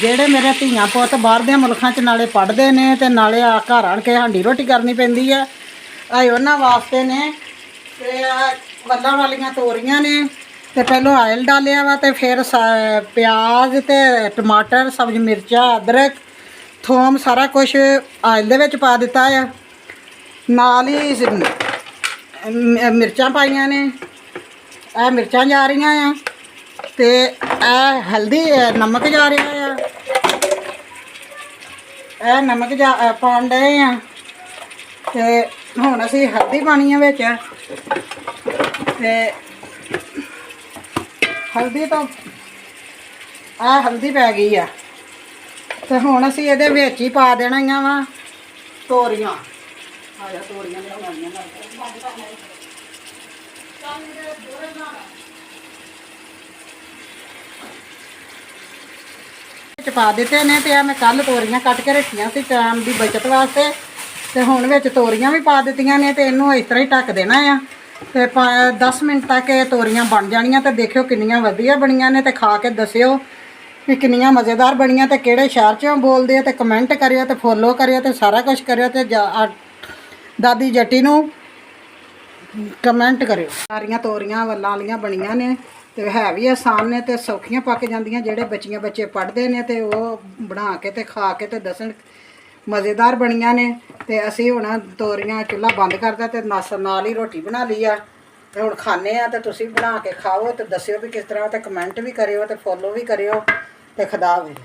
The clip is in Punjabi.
ਜਿਹੜੇ ਮੇਰੇ ਧੀਆਂ ਪੁੱਤ ਬਾਹਰ ਦੇ ਮੁਲਕਾਂ 'ਚ ਨਾਲੇ ਪੜ੍ਹਦੇ ਨੇ ਤੇ ਨਾਲੇ ਆ ਘਰ ਆਣ ਕੇ ਹਾਂਡੀ ਰੋਟੀ ਕਰਨੀ ਪੈਂਦੀ ਆ ਆਏ ਉਹਨਾਂ ਵਾਸਤੇ ਨੇ। ਤੇ ਵੱਲਾਂ ਵਾਲੀਆਂ ਤੋਰੀਆਂ ਨੇ ਤੇ ਪਹਿਲਾਂ ਆਇਲ ਡਾਲਿਆ ਵਾ ਤੇ ਫਿਰ ਪਿਆਜ਼ ਤੇ ਟਮਾਟਰ ਸਬਜ਼ ਮਿਰਚਾਂ ਅਦਰਕ ਥੋਮ ਸਾਰਾ ਕੁਝ ਆਇਲ ਦੇ ਵਿੱਚ ਪਾ ਦਿੱਤਾ ਆ। ਨਾਲ ਹੀ ਮਿਰਚਾਂ ਪਾਈਆਂ ਨੇ, ਇਹ ਮਿਰਚਾਂ ਜਾ ਰਹੀਆਂ ਆ ਤੇ ਇਹ ਹਲਦੀ ਨਮਕ ਜਾ ਰਿਹਾ ਆ, ਇਹ ਨਮਕ ਪਾਉਣ ਡਏ ਆ। ਤੇ ਹੁਣ ਅਸੀਂ ਹਲਦੀ ਪਾਣੀ ਆ ਵਿੱਚ ਤੇ ਹਲਦੀ ਤੋਂ ਆਹ ਹਲਦੀ ਪੈ ਗਈ ਆ ਤੇ ਹੁਣ ਅਸੀਂ ਇਹਦੇ ਵਿੱਚ ਹੀ ਪਾ ਦੇਣੀਆਂ ਵਾ ਤੋਰੀਆਂ। ਆ ਜਾ ਤੋਰੀਆਂ ਲਿਆਉਣੀਆਂ ਵਿੱਚ ਪਾ ਦਿੱਤੇ ਨੇ। ਤੇ ਆ ਮੈਂ ਕੱਲ ਤੋਰੀਆਂ ਕੱਟ ਕੇ ਰੱਖੀਆਂ ਸੀ ਟਾਈਮ ਦੀ ਬਚਤ ਵਾਸਤੇ ਤੇ ਹੁਣ ਵਿੱਚ ਤੋਰੀਆਂ ਵੀ ਪਾ ਦਿੱਤੀਆਂ ਨੇ ਤੇ ਇਹਨੂੰ ਇਸ ਤਰ੍ਹਾਂ ਹੀ ਢੱਕ ਦੇਣਾ ਆ ਤੇ 10 ਮਿੰਟ ਤੱਕ ਇਹ ਤੋਰੀਆਂ ਬਣ ਜਾਣੀਆਂ। ਤੇ ਦੇਖਿਓ ਕਿੰਨੀਆਂ ਵਧੀਆ ਬਣੀਆਂ ਨੇ ਤੇ ਖਾ ਕੇ ਦੱਸਿਓ ਕਿ ਕਿੰਨੀਆਂ ਮਜ਼ੇਦਾਰ ਬਣੀਆਂ ਤੇ ਕਿਹੜੇ ਸ਼ਹਿਰ 'ਚੋਂ ਬੋਲਦੇ ਆ ਤੇ ਕਮੈਂਟ ਕਰਿਓ ਤੇ ਫੋਲੋ ਕਰਿਓ ਤੇ ਸਾਰਾ ਕੁਝ ਕਰਿਓ ਤੇ ਦਾਦੀ ਜੱਟੀ ਨੂੰ ਕਮੈਂਟ ਕਰਿਓ। ਸਾਰੀਆਂ ਤੋਰੀਆਂ ਵੱਲਾਂ ਵਾਲੀਆਂ ਬਣੀਆਂ ਨੇ ਤੇ ਹੈ ਵੀ ਆਸਾਨ ਨੇ ਤੇ ਸੌਖੀਆਂ ਪੱਕ ਜਾਂਦੀਆਂ। ਜਿਹੜੇ ਬੱਚੇ ਪੜ੍ਹਦੇ ਨੇ ਤੇ ਉਹ ਬਣਾ ਕੇ ਤੇ ਖਾ ਕੇ ਤੇ ਦੱਸਣ ਮਜ਼ੇਦਾਰ ਬਣੀਆਂ ਨੇ। ਤੇ ਅਸੀਂ ਹੁਣ ਤੋਰੀਆਂ ਚੁੱਲ੍ਹਾ ਬੰਦ ਕਰਦਾ ਤੇ ਨਾਲ ਹੀ ਰੋਟੀ ਬਣਾ ਲਈ ਆ ਤੇ ਹੁਣ ਖਾਣੇ ਆ। ਤੇ ਤੁਸੀਂ ਬਣਾ ਕੇ ਖਾਓ ਤੇ ਦੱਸਿਓ ਵੀ ਕਿਸ ਤਰ੍ਹਾਂ ਤੇ ਕਮੈਂਟ ਵੀ ਕਰਿਓ ਤੇ ਫੋਲੋ ਵੀ ਕਰਿਓ ਤੇ ਖੁਦਾ ਹਾਫਿਜ਼।